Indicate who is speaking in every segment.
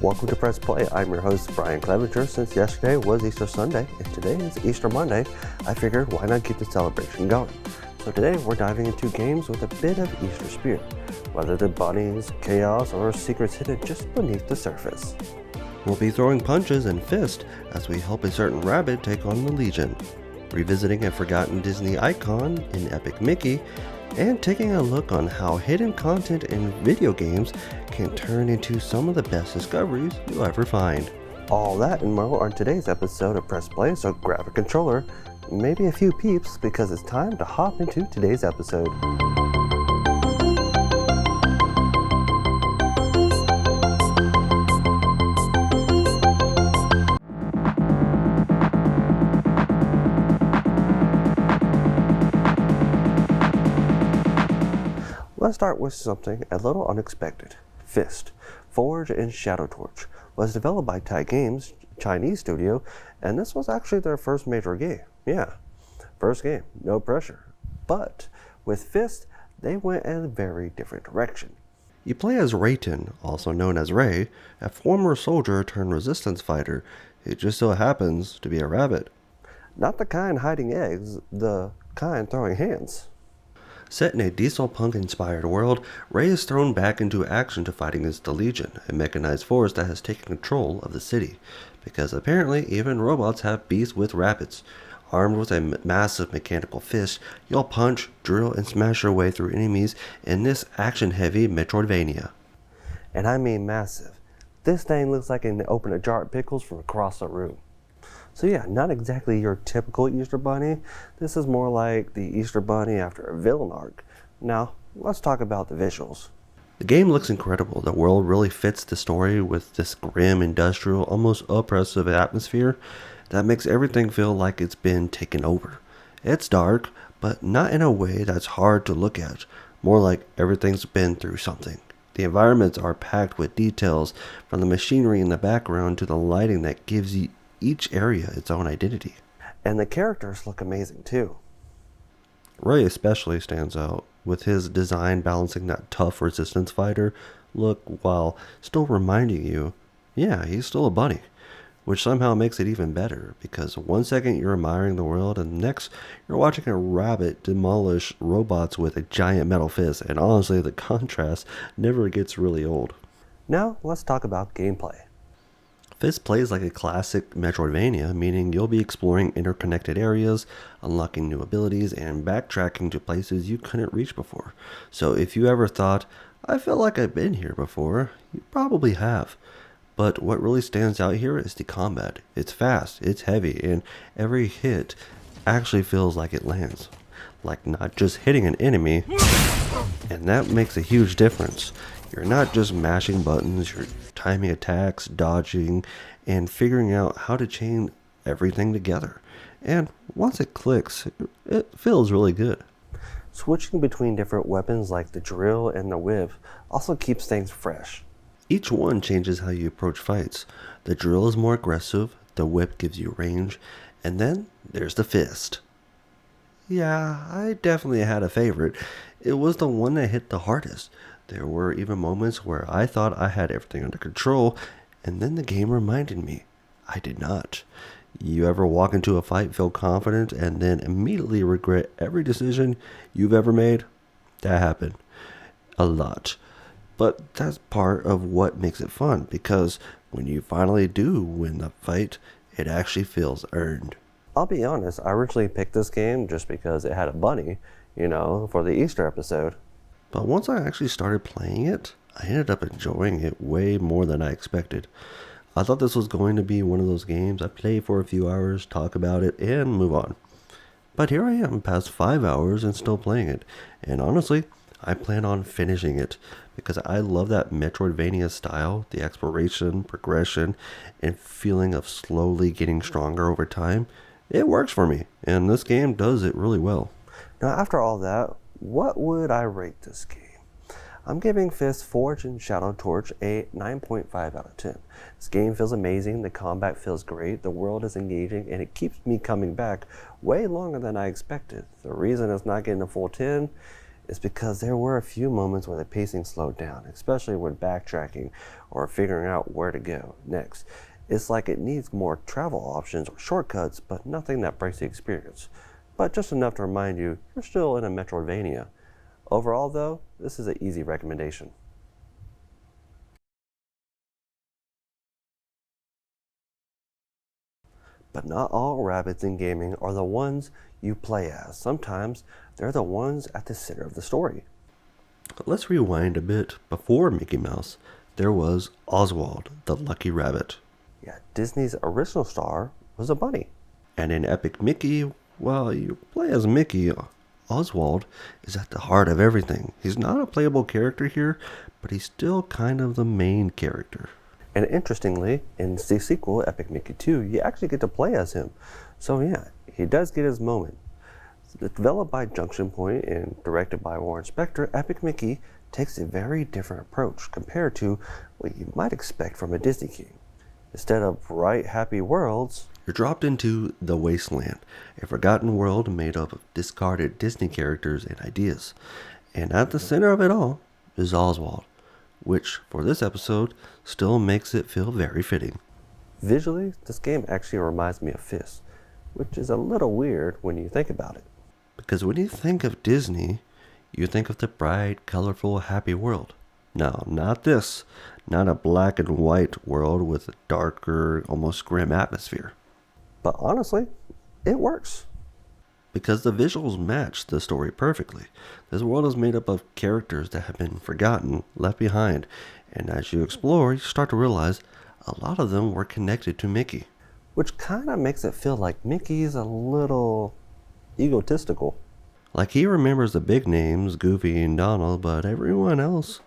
Speaker 1: Welcome to Press Play. I'm your host, Brian Clevenger. Since yesterday was Easter Sunday and today is Easter Monday, I figured why not keep the celebration going. So today we're diving into games with a bit of Easter spirit, whether they're bunnies, chaos, or secrets hidden just beneath the surface. We'll be throwing punches and fists as we help a certain rabbit take on the Legion, revisiting a forgotten Disney icon in Epic Mickey, and taking a look on how hidden content in video games can turn into some of the best discoveries you'll ever find. All that and more on today's episode of Press Play, so grab a controller, maybe a few peeps, because it's time to hop into today's episode. Let's start with something a little unexpected. Fist, Forge and Shadow Torch, was developed by Tai Games, Chinese studio, and this was actually their first major game. Yeah, first game, no pressure. But with Fist, they went in a very different direction. You play as Rayton, also known as Ray, a former soldier turned resistance fighter. It just so happens to be a rabbit. Not the kind hiding eggs, the kind throwing hands. Set in a diesel punk-inspired world, Ray is thrown back into action to fight against the Legion, a mechanized force that has taken control of the city, because apparently even robots have beef with rabbits. Armed with a massive mechanical fist, you'll punch, drill, and smash your way through enemies in this action-heavy Metroidvania. And I mean massive. This thing looks like it can open a jar of pickles from across the room. So yeah, not exactly your typical Easter Bunny. This is more like the Easter Bunny after a villain arc. Now, let's talk about the visuals. The game looks incredible. The world really fits the story with this grim, industrial, almost oppressive atmosphere that makes everything feel like it's been taken over. It's dark, but not in a way that's hard to look at. More like everything's been through something. The environments are packed with details, from the machinery in the background to the lighting that gives you each area its own identity. And the characters look amazing too. Ray especially stands out, with his design balancing that tough resistance fighter look while still reminding you, yeah, he's still a bunny, which somehow makes it even better, because one second you're admiring the world and the next you're watching a rabbit demolish robots with a giant metal fist, and honestly the contrast never gets really old. Now let's talk about gameplay. Fist plays like a classic Metroidvania, meaning you'll be exploring interconnected areas, unlocking new abilities, and backtracking to places you couldn't reach before. So if you ever thought, I feel like I've been here before, you probably have. But what really stands out here is the combat. It's fast, it's heavy, and every hit actually feels like it lands. Like not just hitting an enemy, and that makes a huge difference. You're not just mashing buttons, you're timing attacks, dodging, and figuring out how to chain everything together. And once it clicks, it feels really good. Switching between different weapons like the drill and the whip also keeps things fresh. Each one changes how you approach fights. The drill is more aggressive, the whip gives you range, and then there's the fist. Yeah, I definitely had a favorite. It was the one that hit the hardest. There were even moments where I thought I had everything under control, and then the game reminded me I did not. You ever walk into a fight, feel confident, and then immediately regret every decision you've ever made? That happened a lot. But that's part of what makes it fun, because when you finally do win the fight, it actually feels earned. I'll be honest, I originally picked this game just because it had a bunny, for the Easter episode. But once I actually started playing it, I ended up enjoying it way more than I expected. I thought this was going to be one of those games I play for a few hours, talk about it, and move on. But here I am, past 5 hours and still playing it. And honestly, I plan on finishing it because I love that Metroidvania style, the exploration, progression, and feeling of slowly getting stronger over time. It works for me, and this game does it really well. Now, after all that, what would I rate this game? I'm giving Fist, Forge, and Shadow Torch a 9.5 out of 10. This game feels amazing, the combat feels great, the world is engaging, and it keeps me coming back way longer than I expected. The reason it's not getting a full 10 is because there were a few moments where the pacing slowed down, especially when backtracking or figuring out where to go next. It's like it needs more travel options or shortcuts, but nothing that breaks the experience. But just enough to remind you you're still in a Metroidvania. Overall, though, this is an easy recommendation. But not all rabbits in gaming are the ones you play as. Sometimes they're the ones at the center of the story. Let's rewind a bit. Before Mickey Mouse, there was Oswald, the lucky rabbit. Yeah, Disney's original star was a bunny. And in Epic Mickey, well, you play as Mickey. Oswald is at the heart of everything. He's not a playable character here, but he's still kind of the main character. And interestingly, in the sequel, Epic Mickey 2, you actually get to play as him. So yeah, he does get his moment. Developed by Junction Point and directed by Warren Spector, Epic Mickey takes a very different approach compared to what you might expect from a Disney game. Instead of bright, happy worlds, you're dropped into the Wasteland, a forgotten world made up of discarded Disney characters and ideas. And at the center of it all is Oswald, which, for this episode, still makes it feel very fitting. Visually, this game actually reminds me of Fist, which is a little weird when you think about it. Because when you think of Disney, you think of the bright, colorful, happy world. No, not this. Not a black and white world with a darker, almost grim atmosphere. But honestly, it works. Because the visuals match the story perfectly. This world is made up of characters that have been forgotten, left behind, and as you explore, you start to realize a lot of them were connected to Mickey. Which kind of makes it feel like Mickey's a little egotistical. Like he remembers the big names, Goofy and Donald, but everyone else,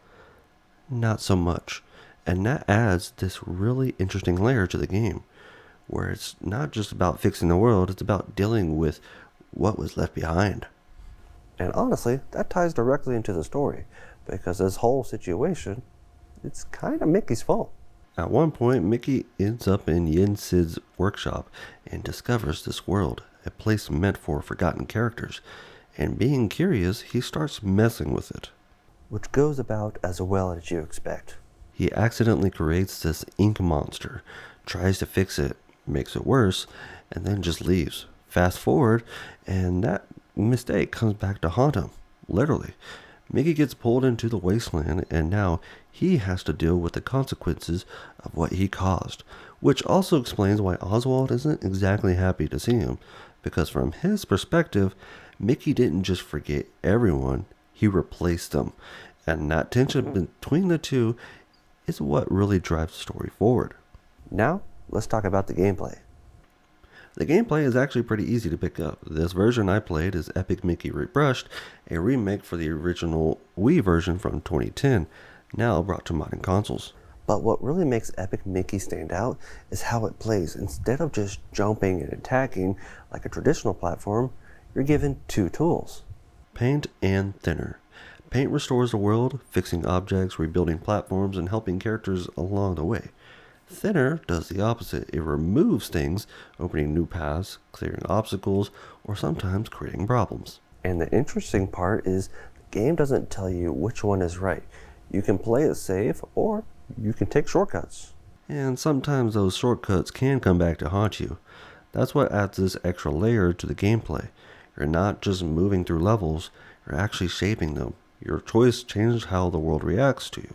Speaker 1: not so much. And that adds this really interesting layer to the game, where it's not just about fixing the world, it's about dealing with what was left behind. And honestly, that ties directly into the story, because this whole situation, it's kind of Mickey's fault. At one point, Mickey ends up in Yen Sid's workshop and discovers this world, a place meant for forgotten characters. And being curious, he starts messing with it. Which goes about as well as you expect. He accidentally creates this ink monster, tries to fix it, makes it worse, and then just leaves. Fast forward, and that mistake comes back to haunt him, literally. Mickey gets pulled into the wasteland, and now he has to deal with the consequences of what he caused, which also explains why Oswald isn't exactly happy to see him, because from his perspective, Mickey didn't just forget everyone, he replaced them, and that tension between the two is what really drives the story forward. Now, let's talk about the gameplay. The gameplay is actually pretty easy to pick up. This version I played is Epic Mickey Rebrushed, a remake for the original Wii version from 2010, now brought to modern consoles. But what really makes Epic Mickey stand out is how it plays. Instead of just jumping and attacking like a traditional platform, you're given two tools: Paint and Thinner. Paint restores the world, fixing objects, rebuilding platforms, and helping characters along the way. Thinner does the opposite. It removes things, opening new paths, clearing obstacles, or sometimes creating problems. And the interesting part is the game doesn't tell you which one is right. You can play it safe, or you can take shortcuts. And sometimes those shortcuts can come back to haunt you. That's what adds this extra layer to the gameplay. You're not just moving through levels, you're actually shaping them. Your choice changes how the world reacts to you,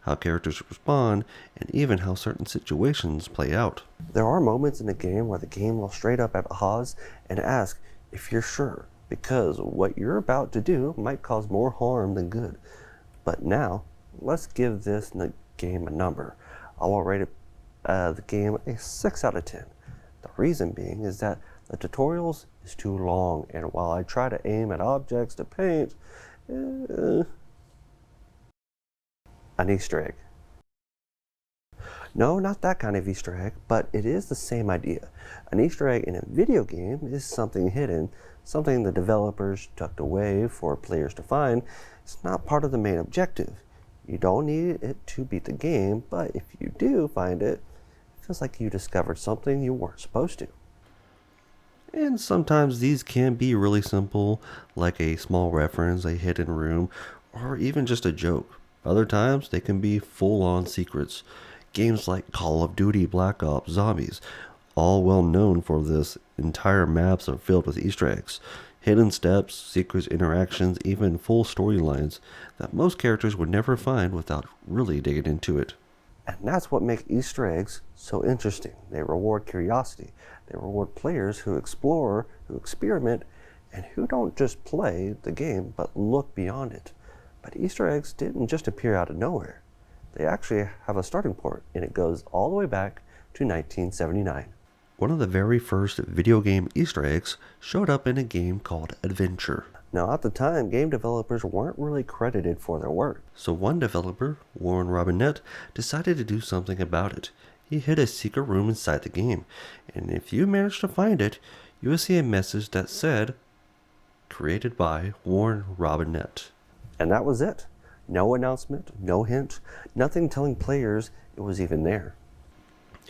Speaker 1: how characters respond, and even how certain situations play out. There are moments in the game where the game will straight up at Oz and ask if you're sure, because what you're about to do might cause more harm than good. But now, let's give this game a number. I will rate the game a 6 out of 10. The reason being is that the tutorials is too long, and while I try to aim at objects to paint, an Easter egg. No, not that kind of Easter egg, but it is the same idea. An Easter egg in a video game is something hidden, something the developers tucked away for players to find. It's not part of the main objective. You don't need it to beat the game, but if you do find it, it feels like you discovered something you weren't supposed to. And sometimes these can be really simple, like a small reference, a hidden room, or even just a joke. Other times they can be full on secrets. Games like Call of Duty Black Ops Zombies, all well known for this, entire maps are filled with Easter eggs, hidden steps, secret interactions, even full storylines that most characters would never find without really digging into it. And that's what makes Easter eggs so interesting. They reward curiosity. They reward players who explore, who experiment, and who don't just play the game but look beyond it. But Easter eggs didn't just appear out of nowhere. They actually have a starting point, and it goes all the way back to 1979. One of the very first video game Easter eggs showed up in a game called Adventure. Now, at the time, game developers weren't really credited for their work. So one developer, Warren Robinett, decided to do something about it. He hid a secret room inside the game, and if you managed to find it, you will see a message that said, "Created by Warren Robinett." And that was it. No announcement, no hint, nothing telling players it was even there.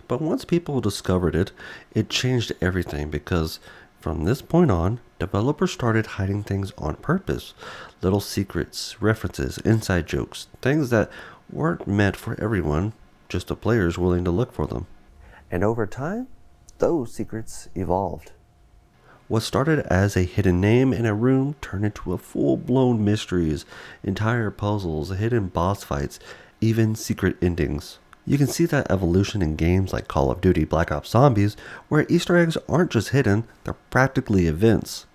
Speaker 1: But once people discovered it, it changed everything because from this point on, developers started hiding things on purpose. Little secrets, references, inside jokes, things that weren't meant for everyone, just the players willing to look for them. And over time, those secrets evolved. What started as a hidden name in a room turned into a full-blown mysteries, entire puzzles, hidden boss fights, even secret endings. You can see that evolution in games like Call of Duty Black Ops Zombies, where Easter eggs aren't just hidden, they're practically events.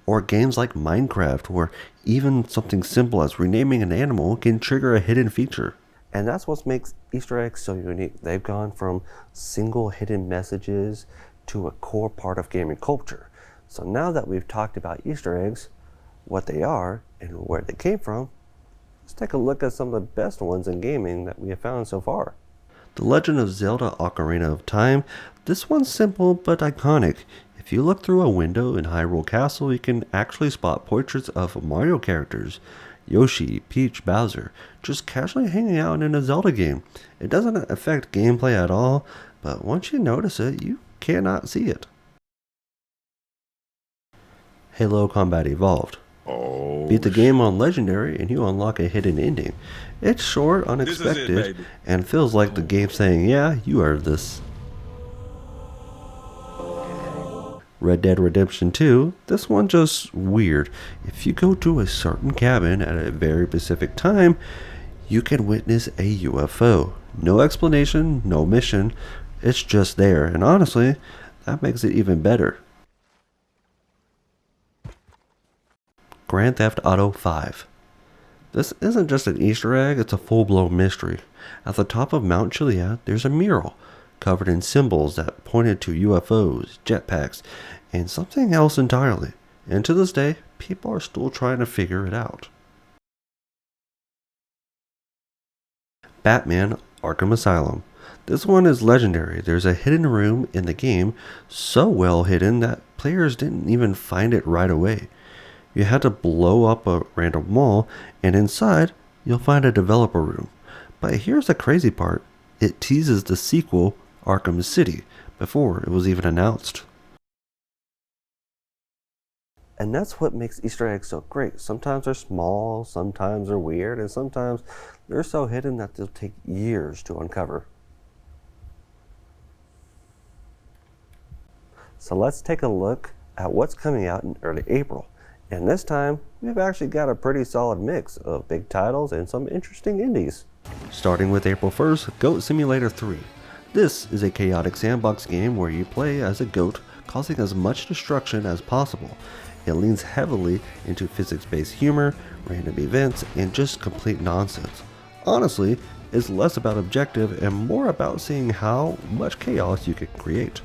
Speaker 1: Or games like Minecraft, where even something simple as renaming an animal can trigger a hidden feature. And that's what makes Easter eggs so unique. They've gone from single hidden messages to a core part of gaming culture. So now that we've talked about Easter eggs, what they are, and where they came from, let's take a look at some of the best ones in gaming that we have found so far. The Legend of Zelda Ocarina of Time, this one's simple but iconic. If you look through a window in Hyrule Castle, you can actually spot portraits of Mario characters, Yoshi, Peach, Bowser, just casually hanging out in a Zelda game. It doesn't affect gameplay at all, but once you notice it, you cannot see it. Halo Combat Evolved. Beat the game on Legendary and you unlock a hidden ending. It's short, unexpected, and feels like the game saying, yeah, you earned this. Red Dead Redemption 2, this one just weird. If you go to a certain cabin at a very specific time, you can witness a UFO. No explanation, no mission, it's just there, and honestly, that makes it even better. Grand Theft Auto 5. This isn't just an Easter egg, it's a full-blown mystery. At the top of Mount Chiliad, there's a mural covered in symbols that pointed to UFOs, jetpacks, and something else entirely. And to this day, people are still trying to figure it out. Batman Arkham Asylum. This one is legendary. There's a hidden room in the game, so well hidden that players didn't even find it right away. You had to blow up a random wall, and inside, you'll find a developer room. But here's the crazy part. It teases the sequel, Arkham City, before it was even announced. And that's what makes Easter eggs so great. Sometimes they're small, sometimes they're weird, and sometimes they're so hidden that they'll take years to uncover. So let's take a look at what's coming out in early April. And this time, we've actually got a pretty solid mix of big titles and some interesting indies. Starting with April 1st, Goat Simulator 3. This is a chaotic sandbox game where you play as a goat, causing as much destruction as possible. It leans heavily into physics-based humor, random events, and just complete nonsense. Honestly, it's less about objective and more about seeing how much chaos you can create.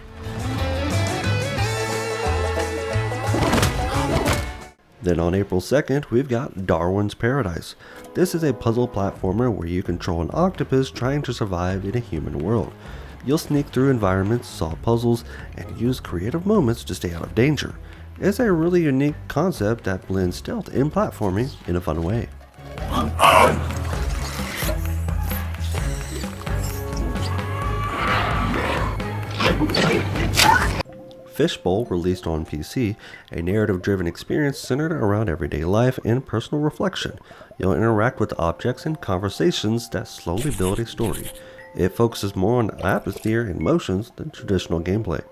Speaker 1: Then on April 2nd, we've got Darwin's Paradise. This is a puzzle platformer where you control an octopus trying to survive in a human world. You'll sneak through environments, solve puzzles, and use creative moments to stay out of danger. It's a really unique concept that blends stealth and platforming in a fun way. Fishbowl released on PC, a narrative-driven experience centered around everyday life and personal reflection. You'll interact with objects and conversations that slowly build a story. It focuses more on atmosphere and emotions than traditional gameplay.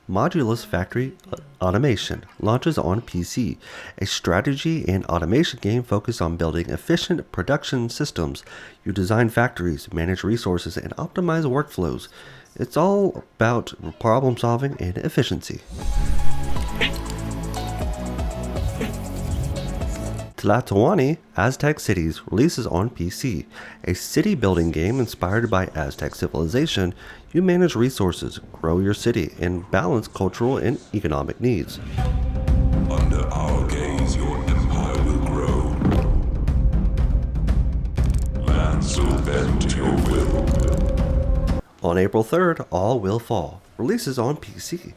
Speaker 1: Modulus Factory Automation launches on PC, a strategy and automation game focused on building efficient production systems. You design factories, manage resources, and optimize workflows. It's all about problem solving and efficiency. Tlatoani Aztec Cities releases on PC, a city building game inspired by Aztec civilization. You manage resources, grow your city, and balance cultural and economic needs.
Speaker 2: Under our gaze, your empire will grow. Lands will bend to your will.
Speaker 1: On April 3rd, All Will Fall releases on PC,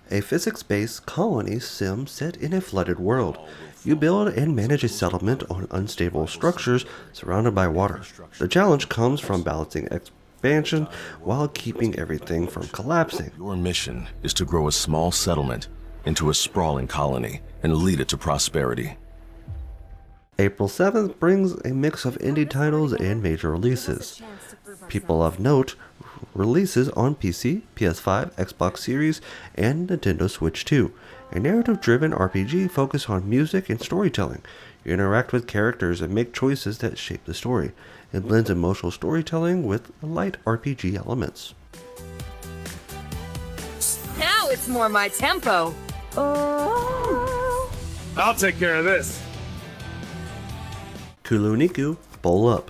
Speaker 1: a physics-based colony sim set in a flooded world. You build and manage a settlement on unstable structures surrounded by water. The challenge comes from balancing expansion while keeping everything from collapsing.
Speaker 3: Your mission is to grow a small settlement into a sprawling colony and lead it to prosperity.
Speaker 1: April 7th brings a mix of indie titles and major releases. People of note releases on PC, PS5, Xbox Series, and Nintendo Switch 2. A narrative-driven RPG focused on music and storytelling. You interact with characters and make choices that shape the story. It blends emotional storytelling with light RPG elements.
Speaker 4: Now it's more my tempo.
Speaker 5: I'll take care of this.
Speaker 1: Kuluniku Bowl Up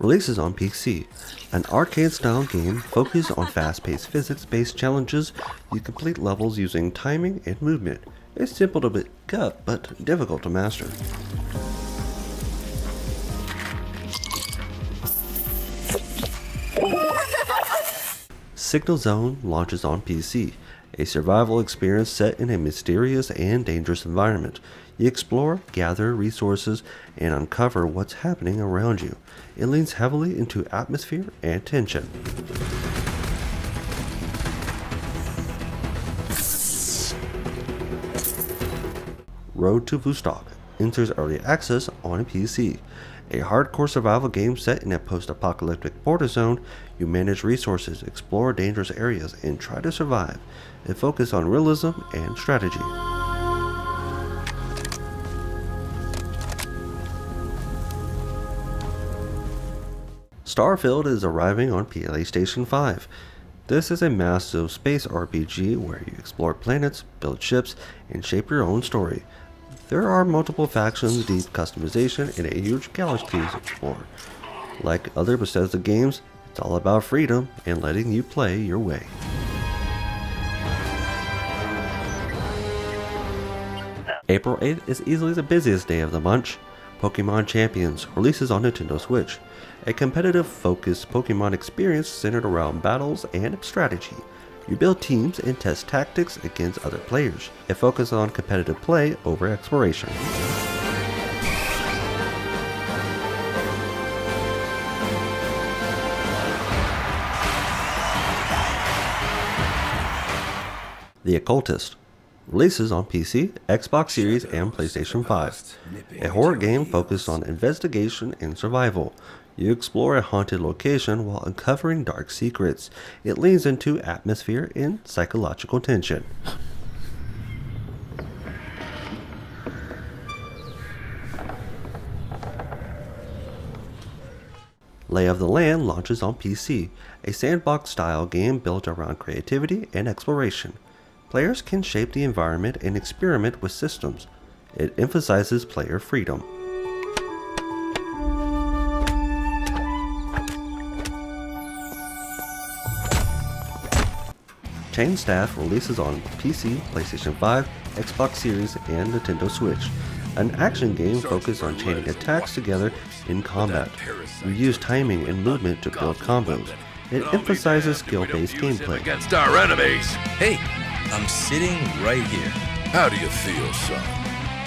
Speaker 1: releases on PC. An arcade-style game focused on fast-paced physics-based challenges. You complete levels using timing and movement. It's simple to pick up, but difficult to master. Signal Zone launches on PC, a survival experience set in a mysterious and dangerous environment. You explore, gather resources, and uncover what's happening around you. It leans heavily into atmosphere and tension. Road to Vostok enters early access on PC. A hardcore survival game set in a post-apocalyptic border zone. You manage resources, explore dangerous areas, and try to survive. It focuses on realism and strategy. Starfield is arriving on PlayStation 5. This is a massive space RPG where you explore planets, build ships, and shape your own story. There are multiple factions, deep customization, and a huge galaxy to explore. Like other Bethesda games, it's all about freedom and letting you play your way. April 8th is easily the busiest day of the month. Pokemon Champions releases on Nintendo Switch, a competitive-focused Pokemon experience centered around battles and strategy. You build teams and test tactics against other players. It focuses on competitive play over exploration. The Occultist releases on PC, Xbox Series, and PlayStation 5. A horror game focused on investigation and survival. You explore a haunted location while uncovering dark secrets. It leans into atmosphere and psychological tension. Lay of the Land launches on PC, a sandbox-style game built around creativity and exploration. Players can shape the environment and experiment with systems. It emphasizes player freedom. Chain Staff releases on PC, PlayStation 5, Xbox Series, and Nintendo Switch. An action game focused on chaining attacks together in combat. You use timing and movement to build combos. It emphasizes skill-based gameplay.
Speaker 2: Against our enemies.
Speaker 3: Hey,
Speaker 5: I'm sitting right here.
Speaker 6: How do you feel, son?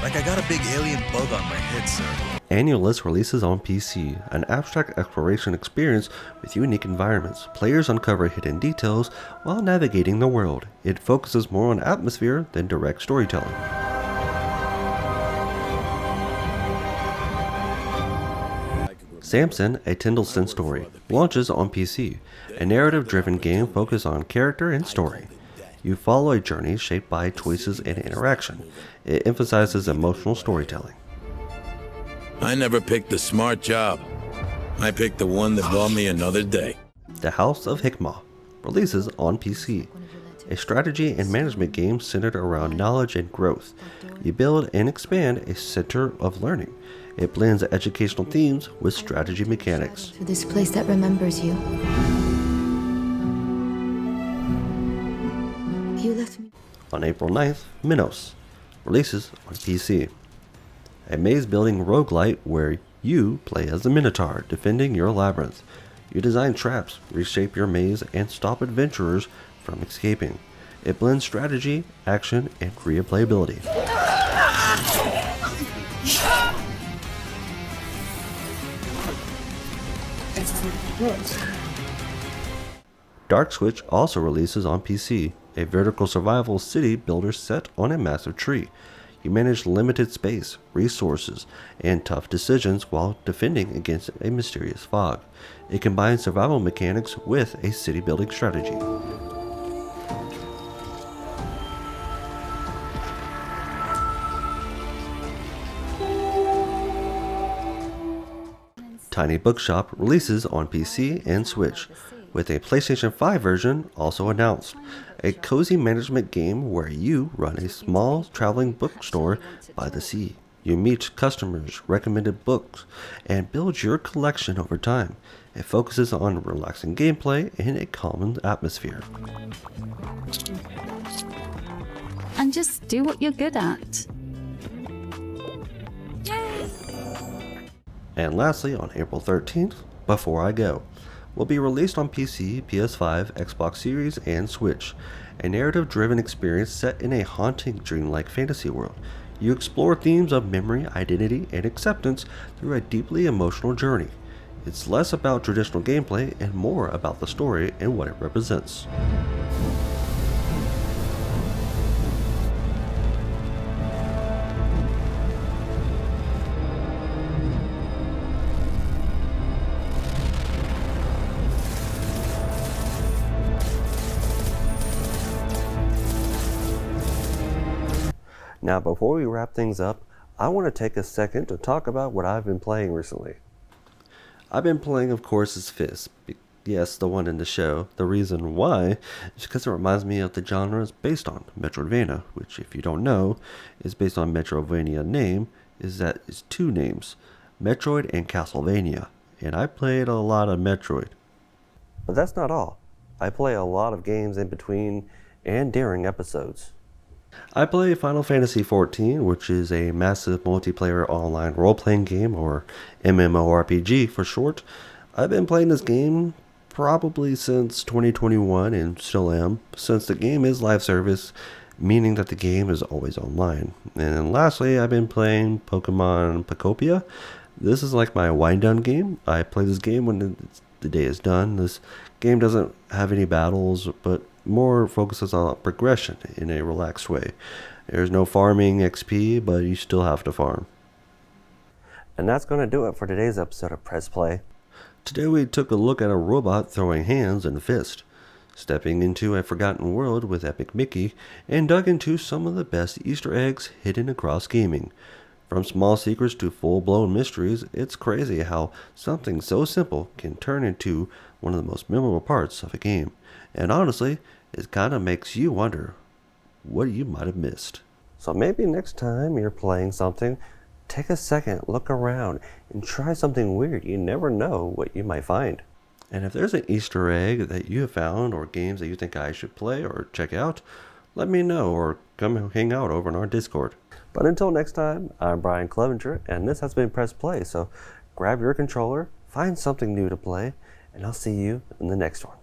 Speaker 5: Like I got a big alien bug on my head, sir.
Speaker 1: Annulus releases on PC, an abstract exploration experience with unique environments. Players uncover hidden details while navigating the world. It focuses more on atmosphere than direct storytelling. Samson, a Tindleston story, launches on PC, a narrative-driven game focused on character and story. You follow a journey shaped by choices and interaction. It emphasizes emotional storytelling.
Speaker 6: I never picked the smart job. I picked the one that bought me another day.
Speaker 1: The House of Hikmah releases on PC, a strategy and management game centered around knowledge and growth. You build and expand a center of learning. It blends educational themes with strategy mechanics.
Speaker 7: To this place that remembers you. You left me.
Speaker 1: On April 9th, Minos releases on PC. A maze-building roguelite where you play as the Minotaur, defending your labyrinth. You design traps, reshape your maze, and stop adventurers from escaping. It blends strategy, action, and replayability. Dark Switch also releases on PC, a vertical survival city builder set on a massive tree. You manage limited space, resources, and tough decisions while defending against a mysterious fog. It combines survival mechanics with a city building strategy. Tiny Bookshop releases on PC and Switch, with a PlayStation 5 version also announced. A cozy management game where you run a small traveling bookstore by the sea. You meet customers, recommended books, and build your collection over time. It focuses on relaxing gameplay in a calm atmosphere.
Speaker 8: And just do what you're good at.
Speaker 1: And lastly, on April 13th, Before I Go will be released on PC, PS5, Xbox Series, and Switch. A narrative-driven experience set in a haunting, dreamlike fantasy world. You explore themes of memory, identity, and acceptance through a deeply emotional journey. It's less about traditional gameplay and more about the story and what it represents. Now, before we wrap things up, I want to take a second to talk about what I've been playing recently. I've been playing, of course, is Fist. Yes, the one in the show. The reason why is because it reminds me of the genre it's based on, Metroidvania, which, if you don't know, is based on Metroidvania name, is that it's two names, Metroid and Castlevania. And I played a lot of Metroid. But that's not all. I play a lot of games in between and during episodes. I play Final Fantasy XIV, which is a massive multiplayer online role-playing game, or MMORPG for short. I've been playing this game probably since 2021 and still am, since the game is live service, meaning that the game is always online. And lastly, I've been playing Pokemon Pocopia. This is like my wind-down game. I play this game when the day is done. This game doesn't have any battles, but more focuses on progression in a relaxed way. There's no farming XP, but you still have to farm. And that's going to do it for today's episode of Press Play. Today we took a look at a robot throwing hands and fists, stepping into a forgotten world with Epic Mickey, and dug into some of the best Easter eggs hidden across gaming. From small secrets to full-blown mysteries, it's crazy how something so simple can turn into one of the most memorable parts of a game. And honestly, it kind of makes you wonder what you might have missed. So maybe next time you're playing something, take a second, look around, and try something weird. You never know what you might find. And if there's an Easter egg that you have found or games that you think I should play or check out, let me know or come hang out over in our Discord. But until next time, I'm Brian Clevenger, and this has been Press Play. So grab your controller, find something new to play, and I'll see you in the next one.